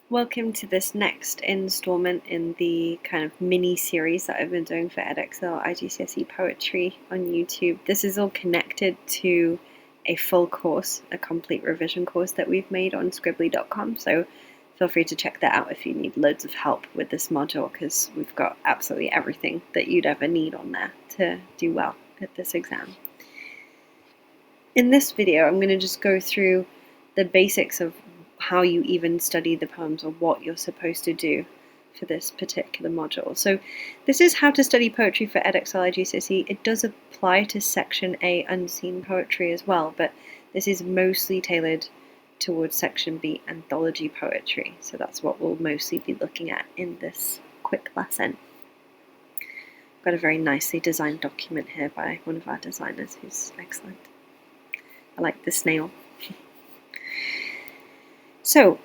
Welcome to this next installment in the kind of mini series that I've been doing for Edexcel iGCSE Poetry on YouTube. This is all connected to a full course, a complete revision course that we've made on scribbly.com. So feel free to check that out if you need loads of help with this module, because we've got absolutely everything that you'd ever need on there to do well at this exam. In this video, I'm going to just go through the basics of how you even study the poems or what you're supposed to do for this particular module. So this is how to study poetry for Edexcel iGCSE. It does apply to Section A unseen poetry as well, but this is mostly tailored towards Section B anthology poetry. So that's what we'll mostly be looking at in this quick lesson. I've got a very nicely designed document here by one of our designers who's excellent. I like the snail. So,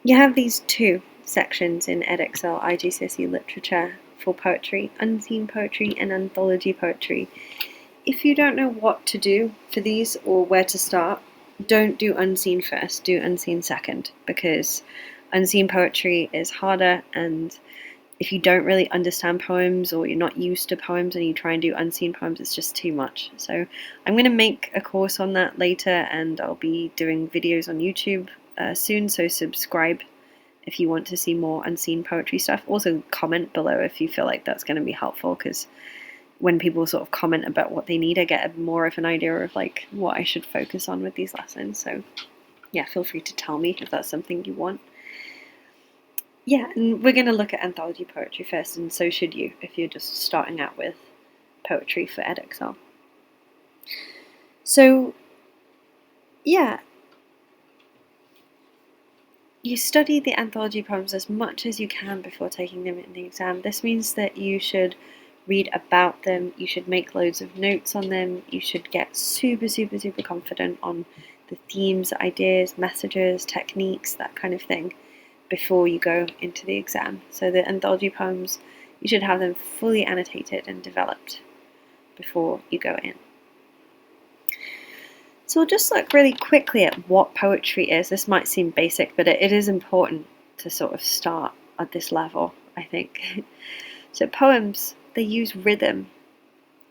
you have these two sections in Edexcel iGCSE literature for poetry, unseen poetry and anthology poetry. If you don't know what to do for these or where to start, don't do unseen first, do unseen second, because unseen poetry is harder, and if you don't really understand poems or you're not used to poems and you try and do unseen poems, it's just too much. So I'm going to make a course on that later, and I'll be doing videos on YouTube soon, so subscribe if you want to see more unseen poetry stuff. Also comment below if you feel like that's going to be helpful, because when people sort of comment about what they need, I get more of an idea of like what I should focus on with these lessons. So yeah, feel free to tell me if that's something you want. Yeah, and we're going to look at anthology poetry first, and so should you if you're just starting out with poetry for Edexcel. So yeah, you study the anthology poems as much as you can before taking them in the exam. This means that you should read about them, you should make loads of notes on them, you should get super confident on the themes, ideas, messages, techniques, that kind of thing before you go into the exam. So the anthology poems, you should have them fully annotated and developed before you go in. So we'll just look really quickly at what poetry is. This might seem basic, but it is important to sort of start at this level, I think. So poems, they use rhythm,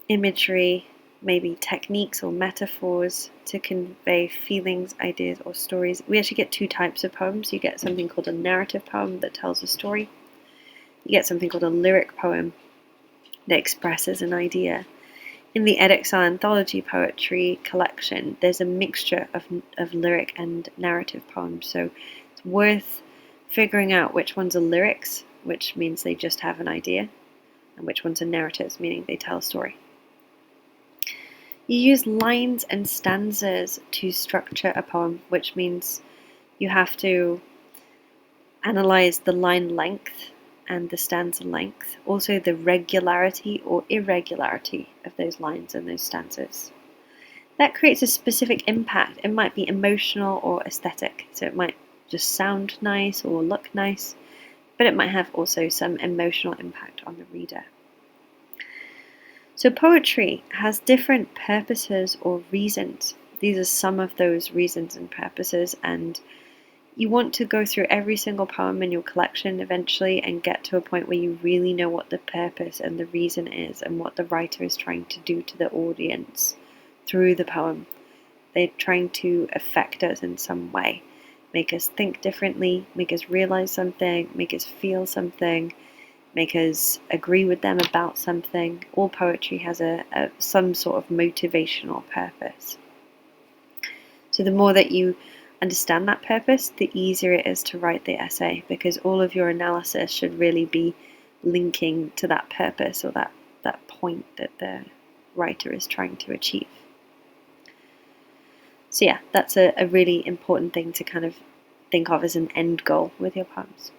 imagery, maybe techniques or metaphors to convey feelings, ideas, or stories. We actually get two types of poems. You get something called a narrative poem that tells a story. You get something called a lyric poem that expresses an idea. In the Edexcel Anthology Poetry collection, there's a mixture of lyric and narrative poems, so it's worth figuring out which ones are lyrics, which means they just have an idea, and which ones are narratives, meaning they tell a story. You use lines and stanzas to structure a poem, which means you have to analyze the line length and the stanza length, also the regularity or irregularity of those lines and those stanzas. That creates a specific impact. It might be emotional or aesthetic, so it might just sound nice or look nice, but it might have also some emotional impact on the reader. So poetry has different purposes or reasons. These are some of those reasons and purposes, and you want to go through every single poem in your collection eventually and get to a point where you really know what the purpose and the reason is and what the writer is trying to do to the audience through the poem. They're trying to affect us in some way, make us think differently, make us realize something, make us feel something, make us agree with them about something. All poetry has some sort of motivational purpose. So the more that you understand that purpose, the easier it is to write the essay, because all of your analysis should really be linking to that purpose or that point that the writer is trying to achieve. So yeah, that's a really important thing to kind of think of as an end goal with your poems.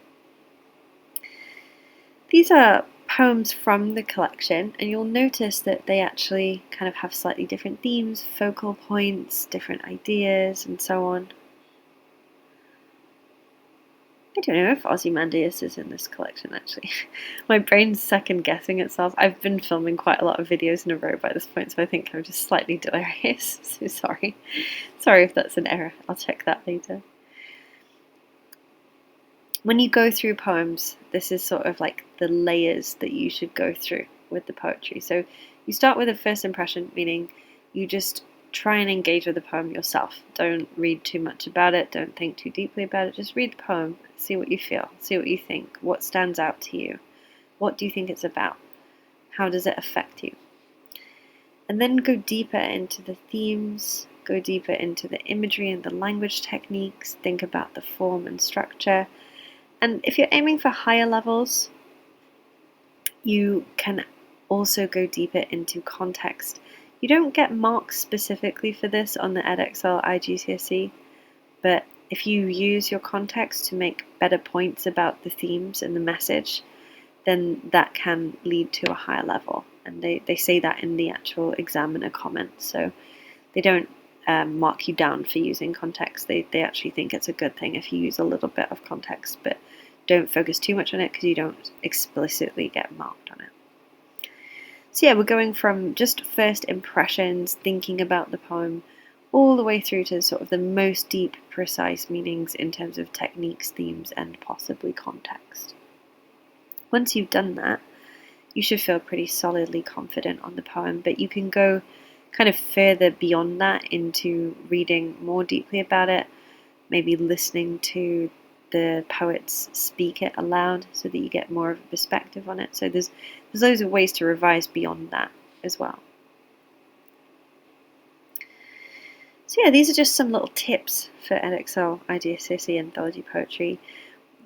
These are poems from the collection, and you'll notice that they actually kind of have slightly different themes, focal points, different ideas, and so on. I don't know if Ozymandias is in this collection, actually. My brain's second guessing itself. I've been filming quite a lot of videos in a row by this point, so I think I'm just slightly delirious. So sorry. Sorry if that's an error. I'll check that later. When you go through poems, this is sort of like the layers that you should go through with the poetry. So you start with a first impression, meaning you just try and engage with the poem yourself. Don't read too much about it, don't think too deeply about it, just read the poem, see what you feel, see what you think, what stands out to you, what do you think it's about, how does it affect you? And then go deeper into the themes, go deeper into the imagery and the language techniques, think about the form and structure. And if you're aiming for higher levels, you can also go deeper into context. You don't get marks specifically for this on the Edexcel iGCSE, but if you use your context to make better points about the themes and the message, then that can lead to a higher level. And they say that in the actual examiner comments. So they don't mark you down for using context. They actually think it's a good thing if you use a little bit of context, but don't focus too much on it because you don't explicitly get marked on it. So yeah, we're going from just first impressions, thinking about the poem, all the way through to sort of the most deep, precise meanings in terms of techniques, themes, and possibly context. Once you've done that, you should feel pretty solidly confident on the poem, but you can go kind of further beyond that into reading more deeply about it, maybe listening to the poets speak it aloud so that you get more of a perspective on it. So there's loads of ways to revise beyond that as well. So yeah, these are just some little tips for Edexcel iGCSE Anthology Poetry.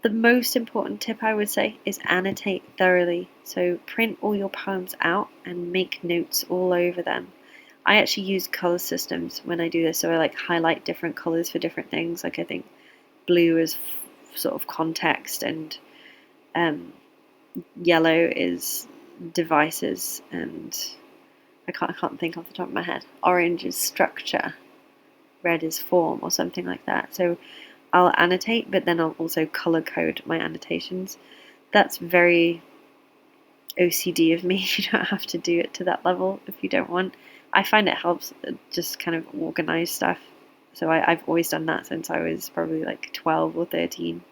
The most important tip I would say is annotate thoroughly. So print all your poems out and make notes all over them. I actually use color systems when I do this, so I like highlight different colors for different things. Like I think blue is sort of context, and yellow is devices, and I can't think off the top of my head. Orange is structure, red is form, or something like that. So I'll annotate, but then I'll also color code my annotations. That's very OCD of me. You don't have to do it to that level if you don't want. I find it helps just kind of organize stuff. So I've always done that since I was probably like 12 or 13.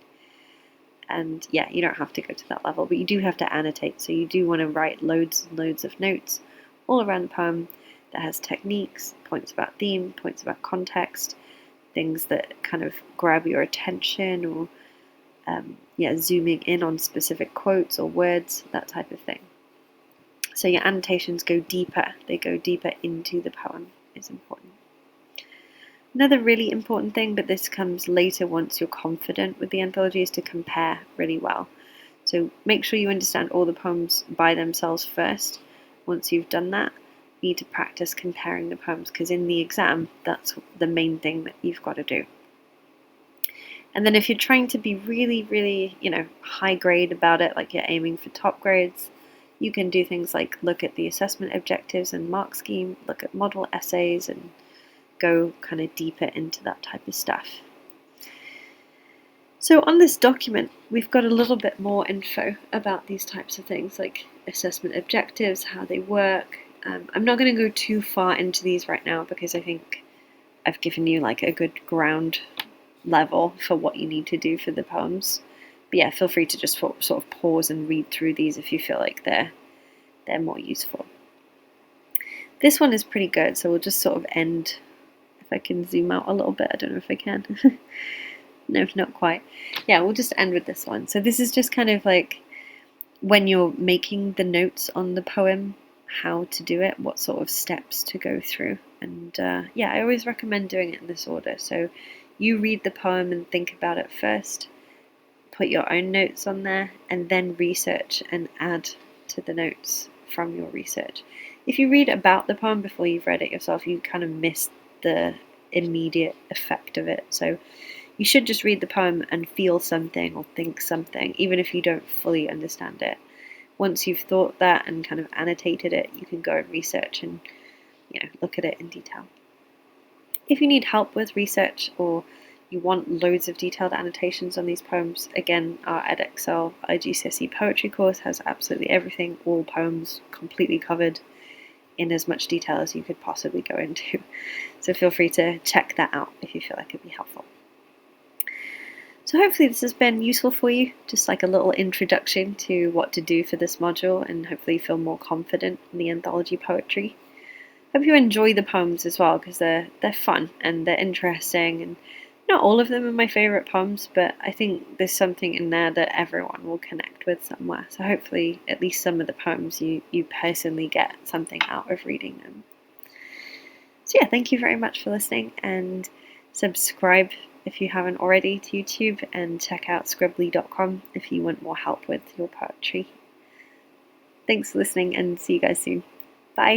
And yeah, you don't have to go to that level, but you do have to annotate. So you do want to write loads and loads of notes all around the poem that has techniques, points about theme, points about context, things that kind of grab your attention, or zooming in on specific quotes or words, that type of thing. So your annotations go deeper. They go deeper into the poem. Is important. Another really important thing, but this comes later once you're confident with the anthology, is to compare really well. So make sure you understand all the poems by themselves first. Once you've done that, you need to practice comparing the poems, because in the exam, that's the main thing that you've got to do. And then if you're trying to be really, really, high grade about it, like you're aiming for top grades, you can do things like look at the assessment objectives and mark scheme, look at model essays, and go kind of deeper into that type of stuff. So on this document, we've got a little bit more info about these types of things, like assessment objectives, how they work. I'm not going to go too far into these right now because I think I've given you like a good ground level for what you need to do for the poems. But yeah, feel free to just sort of pause and read through these if you feel like they're more useful. This one is pretty good, so we'll just sort of end. If I can zoom out a little bit, I don't know if I can. No, not quite. Yeah, we'll just end with this one. So this is just kind of like when you're making the notes on the poem, how to do it, what sort of steps to go through. And yeah, I always recommend doing it in this order. So you read the poem and think about it first, put your own notes on there, and then research and add to the notes from your research. If you read about the poem before you've read it yourself, you kind of miss the immediate effect of it. So you should just read the poem and feel something or think something, even if you don't fully understand it. Once you've thought that and kind of annotated it, you can go and research and look at it in detail. If you need help with research or you want loads of detailed annotations on these poems, again, our Edexcel iGCSE poetry course has absolutely everything, all poems completely covered in as much detail as you could possibly go into. So feel free to check that out if you feel like it'd be helpful. So hopefully this has been useful for you, just like a little introduction to what to do for this module, and hopefully feel more confident in the anthology poetry. Hope you enjoy the poems as well, because they're fun and they're interesting, and not all of them are my favourite poems, but I think there's something in there that everyone will connect with somewhere. So hopefully at least some of the poems you personally get something out of reading them. So yeah, thank you very much for listening, and subscribe if you haven't already to YouTube, and check out scribbly.com if you want more help with your poetry. Thanks for listening, and see you guys soon. Bye.